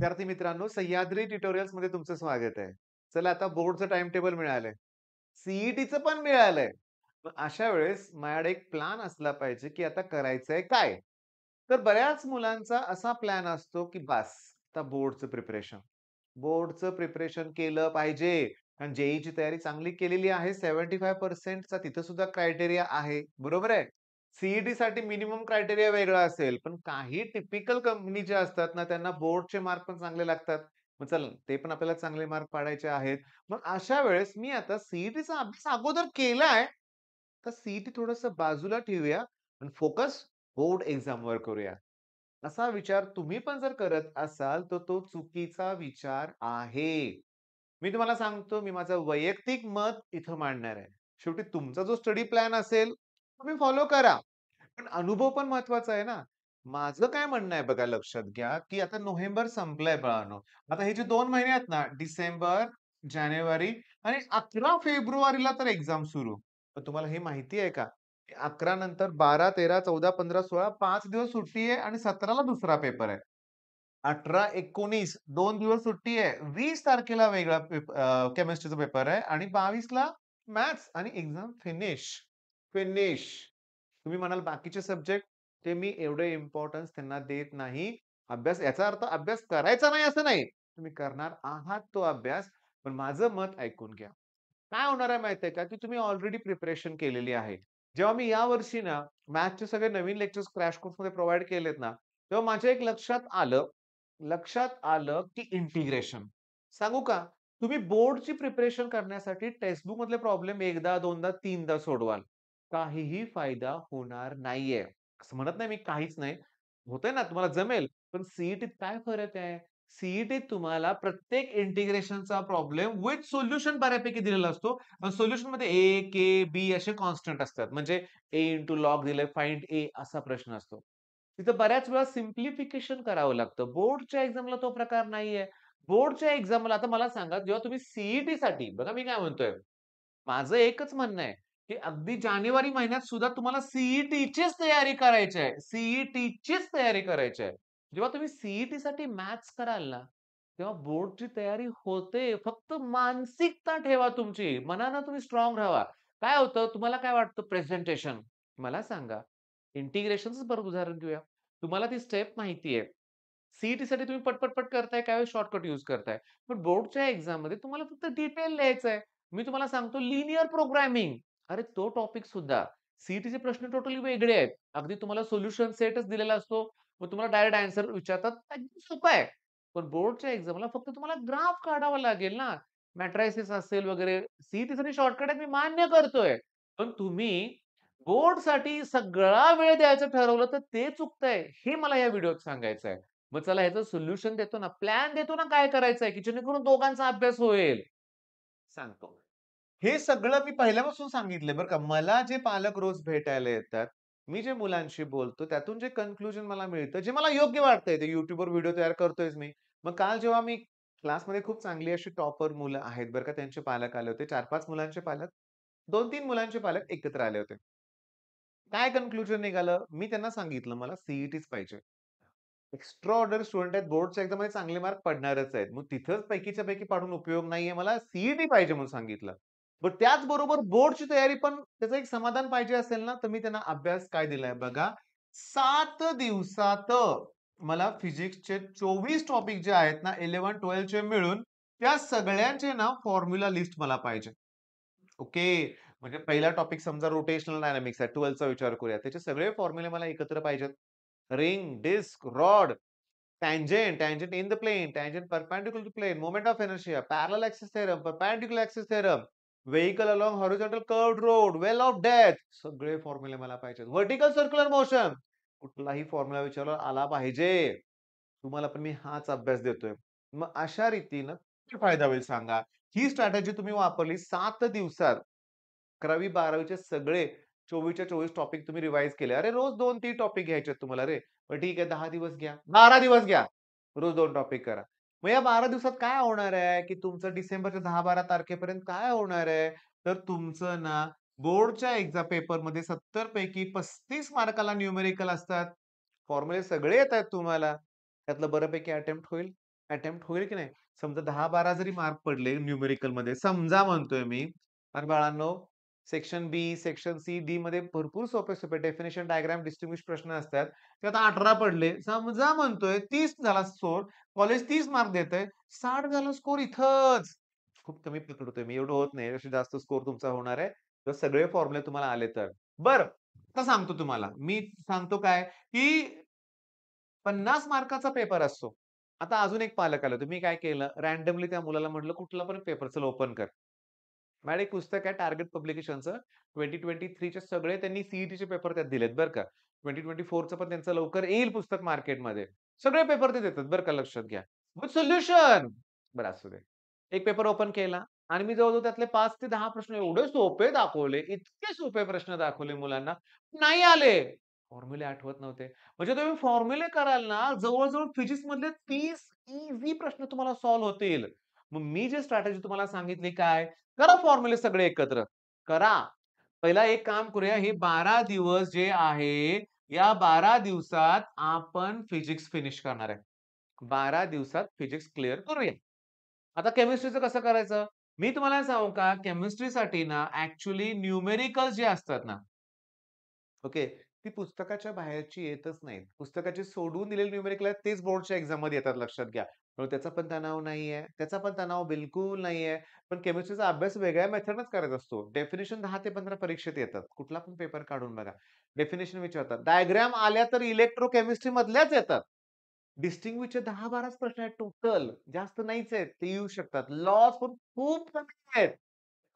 विद्यार्थी मित्रांनो, सह्याद्री ट्युटोरियल्स मध्ये तुमचं स्वागत आहे. चला आता बोर्डचं टाइम टेबल मिळालंय. सीईटीचं पण मिळालंय. मग अशा वेळेस माझ्याकडे एक प्लॅन असला पाहिजे, की आता करायचंय काय? तर बऱ्याच मुलांचा असा प्लॅन असतो, की बास आता बोर्डचं प्रिपरेशन. बोर्डचं प्रिपरेशन केलं पाहिजे. कारण जेईची तयारी चांगली केलेली आहे. 75% चा तिथं सुद्धा क्रायटेरिया आहे. बरोबर आहे? सीईटी साठी मिनिमम क्रायटेरिया वेगळा असेल, पण काही टिपिकल कंपनी ज्या असतात ना, त्यांना बोर्डचे मार्क पण चांगले लागतात. मग चला ते पण आपल्याला चांगले मार्क पाडायचे आहेत. मग अशा वेळेस मी आता सीईटीचा अभ्यास अगोदर केलाय, तर सीईटी थोडंसं बाजूला ठेवूया आणि फोकस बोर्ड एक्झामवर करूया. असा विचार तुम्ही पण जर करत असाल, तर तो चुकीचा विचार आहे. मी तुम्हाला सांगतो, मी माझं वैयक्तिक मत इथं मांडणार आहे. शेवटी तुमचा जो स्टडी प्लॅन असेल, तुम्ही फॉलो करा. पण अनुभव पण महत्वाचा आहे ना. माझं काय म्हणणं आहे बघा लक्षात घ्या, की आता नोव्हेंबर संपलंय बाळांनो. आता हे जे 2 महिने आहेत ना, डिसेंबर, जानेवारी आणि 11 फेब्रुवारीला तर एक्झाम सुरू. पण तुम्हाला हे माहिती आहे का? की 11 नंतर 12, 13, 14, 15, 16 5 दिवस सुट्टी आहे आणि 17ला दुसरा पेपर आहे. 18, 19 2 दिवस सुट्टी आहे. 20 तारखेला वेगळा केमिस्ट्रीचा पेपर आहे आणि 22ला मॅथ्स आणि एक्झाम फिनिश. फिनिश. तुम्ही म्हणाल बाकीचे सब्जेक्ट ते मी एवढे इम्पोर्टन्स त्यांना देत नाही. अभ्यास याचा अर्थ अभ्यास करायचा नाही असं नाही. तुम्ही करणार आहात तो अभ्यास. पण माझं मत ऐकून घ्या. काय होणार आहे माहिती का, की तुम्ही ऑलरेडी प्रिपरेशन केलेली आहे. जेव्हा मी यावर्षी ना मॅथ्सचे सगळे नवीन लेक्चर्स क्रॅश कोर्समध्ये प्रोव्हाईड केलेत ना, तेव्हा माझ्या एक लक्षात आलं, की इंटिग्रेशन. सांगू का? तुम्ही बोर्डची प्रिपरेशन करण्यासाठी टेक्स्ट मधले प्रॉब्लेम एकदा, दोनदा, तीनदा सोडवाल. काहीही फायदा होणार नाहीये. असं म्हणत नाही मी काहीच नाही. होतंय ना तुम्हाला जमेल. पण सीईटीत काय फरक आहे? सीईटीत तुम्हाला प्रत्येक इंटिग्रेशनचा प्रॉब्लेम विथ सोल्युशन बऱ्यापैकी दिलेला असतो. आणि सोल्युशनमध्ये ए, के, बी असे कॉन्स्टंट असतात. म्हणजे ए इंटू लॉग दिलंय, फाइंड ए असा प्रश्न असतो. तिथं बऱ्याच वेळा सिम्प्लिफिकेशन करावं लागतं. बोर्डच्या एक्झामला तो प्रकार नाहीये. बोर्डच्या एक्झामला आता मला सांगा, जेव्हा तुम्ही सीईटीसाठी बघा मी काय म्हणतोय, माझं एकच म्हणणं आहे, की अगदी जानेवारी महिन्यात सुद्धा तुम्हाला सीईटीचीच तयारी करायची आहे. सीईटीचीच तयारी करायची आहे. जेव्हा तुम्ही सीईटीसाठी मॅथ्स कराल ना, तेव्हा बोर्डची तयारी होते. फक्त मानसिकता ठेवा तुमची. मनानं तुम्ही स्ट्रॉंग राहावा. काय होतं तुम्हाला काय वाटतं प्रेझेंटेशन? मला सांगा. इंटिग्रेशनच बरं उदाहरण घेऊया. तुम्हाला ती स्टेप माहिती आहे. सीईटीसाठी तुम्ही पट करताय, काही शॉर्टकट यूज करताय. पण बोर्डच्या एक्झाममध्ये तुम्हाला फक्त डिटेल लिहायचं आहे. मी तुम्हाला सांगतो लिनिअर प्रोग्रामिंग. अरे तो टॉपिक सुद्धा सीईटीचे प्रश्न टोटली वेगळे आहेत. अगदी तुम्हाला सोल्युशन सेटच दिलेला असतो. मग तुम्हाला डायरेक्ट आन्सर विचारतात. एकदम सोपं आहे. पण बोर्डच्या एक्झामला फक्त तुम्हाला ग्राफ काढावा लागेल ना. मॅट्रिसेस असेल वगैरे. सीईटीसाठी शॉर्टकट आहे मी मान्य करतोय. पण तुम्ही बोर्डसाठी सगळा वेळ द्यायचं ठरवलं तर ते चुकतंय. हे मला या व्हिडिओत सांगायचं आहे. मग चला ह्याचं सोल्युशन देतो ना, प्लॅन देतो ना काय करायचंय, की जेणेकरून दोघांचा अभ्यास होईल. सांगतो. हे सगळं मी पहिल्यापासून सांगितलंय बरं का. मला जे पालक रोज भेटायला येतात, मी जे मुलांशी बोलतो, त्यातून जे कन्क्लुजन मला मिळतं, जे मला योग्य वाटतंय, ते YouTubeवर व्हिडिओ तयार करतोयच मी. मग काल जेव्हा मी क्लासमध्ये खूप चांगली अशी टॉपर मुलं आहेत बरं का, त्यांचे पालक आले होते. 4-5 मुलांचे पालक, 2-3 मुलांचे पालक एकत्र आले होते. काय कन्क्लुजन निघालं? मी त्यांना सांगितलं, मला सीईटीच पाहिजे. एक्स्ट्रा ऑर्डिनरी स्टुडंट आहेत. बोर्डच्या एक्झाममध्ये चांगले मार्क पडणारच आहेत. मग तिथंच पैकीच्या पैकी पाडून उपयोग नाहीये. मला सीईटी पाहिजे म्हणून सांगितलं. पण त्याचबरोबर बोर्डची तयारी पण त्याचं एक समाधान पाहिजे असेल ना, तर मी त्यांना अभ्यास काय दिलाय बघा. 7 दिवसात मला फिजिक्सचे 24 टॉपिक जे आहेत ना 11-12 चे मिळून त्या सगळ्यांचे ना फॉर्म्युला लिस्ट मला पाहिजे. ओके. म्हणजे पहिला टॉपिक समजा रोटेशनल डायनामिक्स आहे. 12चा विचार करूया. त्याचे सगळे फॉर्म्युले मला एकत्र पाहिजेत. Ring, disc, rod, tangent in the plane, tangent perpendicular to plane, moment of inertia, parallel axis theorem, perpendicular axis theorem, vehicle along horizontal curved road, well of death, सगळे फॉर्म्युले मला पाहिजेत. व्हर्टिकल सर्क्युलर मोशन, कुठलाही formula विचारला आला पाहिजे. तुम्हाला पण मी हाच अभ्यास देतोय. मग अशा रीतीनं किती फायदा होईल सांगा? ही स्ट्रॅटेजी तुम्ही वापरली 7 दिवसात 11वी-12वीचे सगळे 24च्या 24 टॉपिक तुम्ही रिवाईज केले. अरे रोज 2-3 टॉपिक घ्यायचे तुम्हाला रे. मग ठीक आहे 10 दिवस घ्या, 12 दिवस घ्या. रोज 2 टॉपिक करा. मग या 12 दिवसात काय होणार आहे, की तुमचं डिसेंबरच्या 10-12 तारखेपर्यंत काय होणार आहे, तर तुमचं ना बोर्डच्या एक्झाम पेपरमध्ये 70 पैकी 35 मार्काला न्यूमेरिकल असतात. फॉर्म्युले सगळे येतायत तुम्हाला. त्यातलं बऱ्यापैकी अटेम्प्ट होईल अटेम्प्ट होईल की नाही? समजा 10-12 जरी मार्क पडले न्यूमेरिकलमध्ये समजा म्हणतोय मी. आणि बाळांनो, सेक्शन बी, सेक्शन सी, डी मध्ये भरपूर सोपे-सोपे डेफिनिशन, डायग्राम, डिस्टिंग्विश प्रश्न असतात. त्यात 18 पडले. समजा म्हणतोय 30 झाला स्कोर. कॉलेज 30 मार्क देतंय. 60 झाला स्कोर इथंच. खूप कमी पकडतोय मी. एवढं होत नाही. यापेक्षा जास्त स्कोर तुमचा होणार आहे. जर सगळे फॉर्म्युले तुम्हाला आले तर. बरं, आता सांगतो तुम्हाला. मी सांगतो काय, की 50 मार्काचा पेपर असतो. आता अजून एक पालक आलं. तुम्ही काय केलं, रँडमली त्या मुलाला म्हटलं, "कुठला पण पेपर चल ओपन कर." माझ्याकडे एक पुस्तक आहे टार्गेट पब्लिकेशनचं. 2023 चे सगळे त्यांनी सी पेपर त्यात दिलेत बरं का. 2024चं पण त्यांचं लवकर येईल पुस्तक मार्केटमध्ये. सगळे पेपर ते देतात बरं का, लक्षात घ्या. With solution. बरं असू दे. एक पेपर ओपन केला आणि मी जवळ त्यातले 5 ते 10 प्रश्न एवढे सोपे दाखवले, इतके सोपे प्रश्न दाखवले मुलांना, नाही आले. फॉर्म्युले आठवत नव्हते. म्हणजे तुम्ही फॉर्म्युले कराल ना, जवळ-जवळ फिजिक्समधले 30 ईझी प्रश्न तुम्हाला सॉल्व्ह होतील. मग मी जी स्ट्रॅटेजी तुम्हाला सांगितली काय, करा फॉर्म्युले सगळे एकत्र. करा. पहिला एक काम करूया, हे 12 दिवस जे आहे, या 12 दिवसात आपण फिजिक्स फिनिश करणार आहे. 12 दिवसात फिजिक्स क्लिअर करूया. आता केमिस्ट्रीचं कसं करायचं? मी तुम्हाला सांगू का, केमिस्ट्रीसाठी ना ॲक्चुअली न्यूमेरिकल्स जे असतात ना, ओके. ती पुस्तकाच्या बाहेरची येतच नाहीत. पुस्तकाची सोडून दिलेली न्यूमेरिकल आहेत तेच बोर्डच्या एक्झाममध्ये येतात लक्षात घ्या. त्यामुळे त्याचा पण तणाव नाहीये. त्याचा पण तणाव बिलकुल नाहीये. पण केमिस्ट्रीचा अभ्यास वेगळ्या मेथडनच करायचा असतो. डेफिनिशन 10 ते 15 परीक्षेत येतात. कुठला पण पेपर काढून बघा. डेफिनिशन विचारतात. डायग्राम आल्या तर इलेक्ट्रोकेमिस्ट्री मधल्याच येतात. डिस्टिंग्विशचे 10-12च प्रश्न आहेत टोटल. जास्त नाहीच आहेत. ते येऊ शकतात. लॉज पण खूप कमी आहेत.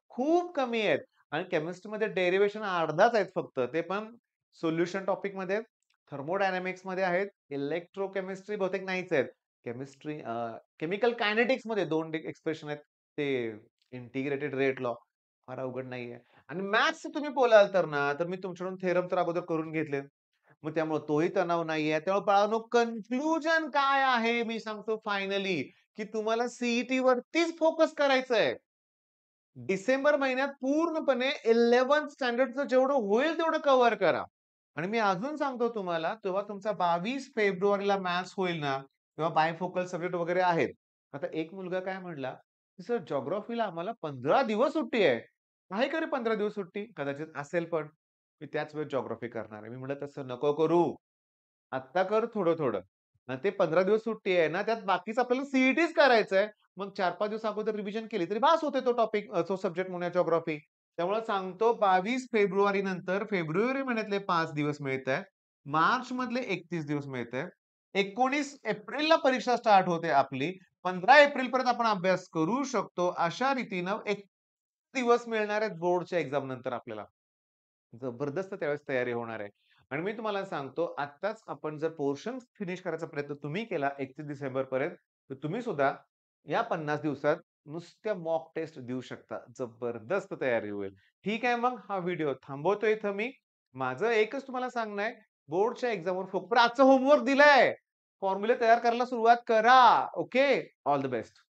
खूप कमी आहेत आणि केमिस्ट्रीमध्ये डेरिव्हेशन अर्धाच आहेत फक्त. ते पण सोल्युशन टॉपिकमध्ये, थर्मोडायनामिक्समध्ये आहेत. इलेक्ट्रोकेमिस्ट्री बहुतेक नाहीच आहेत. केमिस्ट्री केमिकल कायनेटिक्समध्ये 2 एक्सप्रेशन आहेत. ते इंटिग्रेटेड रेट लॉ फार अवघड नाहीये. आणि मॅथ्स तुम्ही बोलाल तर ना, तर मी तुमच्याकडून थेरम तर अगोदर करून घेतले. मग त्यामुळे तोही तणाव नाहीये. त्यामुळे बाळांनो, कन्क्लुजन काय आहे मी सांगतो फायनली, की तुम्हाला वरतीच फोकस करायचंय. डिसेंबर महिन्यात पूर्णपणे 11th स्टँडर्डचं जेवढं होईल तेवढं कव्हर करा. आणि मी अजून सांगतो तुम्हाला, तेव्हा तुमचा 22 फेब्रुवारीला मॅथ्स होईल ना, तेव्हा बायफोकल सब्जेक्ट वगैरे आहेत. आता एक मुलगा काय म्हणला, की "सर जिओग्राफीला आम्हाला 15 दिवस सुट्टी आहे." आहे का रे 15 दिवस सुट्टी? कदाचित असेल पण. मी त्याच वेळेस जिओग्राफी करणार आहे. मी म्हटलं, "तसं नको करू. आत्ता कर थोडं-थोडं. आणि ते 15 दिवस सुट्टी आहे ना, त्यात बाकीचं आपल्याला सी करायचंय. मग 4-5 दिवस अगोदर रिव्हिजन केली तरी बास होते तो टॉपिक तो सब्जेक्ट म्हणूया जिओग्राफी. त्यामुळे सांगतो 22 फेब्रुवारी नंतर फेब्रुवारी महिन्यातले 5 दिवस मिळताय. मार्च मधले 31 दिवस मिळताय. 19 एप्रिलला परीक्षा स्टार्ट होते आपली. 15 एप्रिलपर्यंत आपण अभ्यास करू शकतो. अशा रीतीनं 1 दिवस मिळणार आहेत बोर्डच्या एक्झाम नंतर आपल्याला. जबरदस्त त्यावेळेस तयारी होणार आहे. आणि मी तुम्हाला सांगतो आत्ताच आपण जर पोर्शन फिनिश करायचा प्रयत्न तुम्ही केला 31 डिसेंबरपर्यंत, तर तुम्ही सुद्धा या 50 दिवसात नुसत्या मॉक टेस्ट देऊ शकता. जबरदस्त तयारी होईल. ठीक आहे, मग हा व्हिडिओ थांबवतो इथं मी. माझं एकच तुम्हाला सांगणं आहे, बोर्डच्या एक्झामवर आजचं होमवर्क दिलंय. फॉर्म्युले तयार करायला सुरुवात करा. ओके. All the best.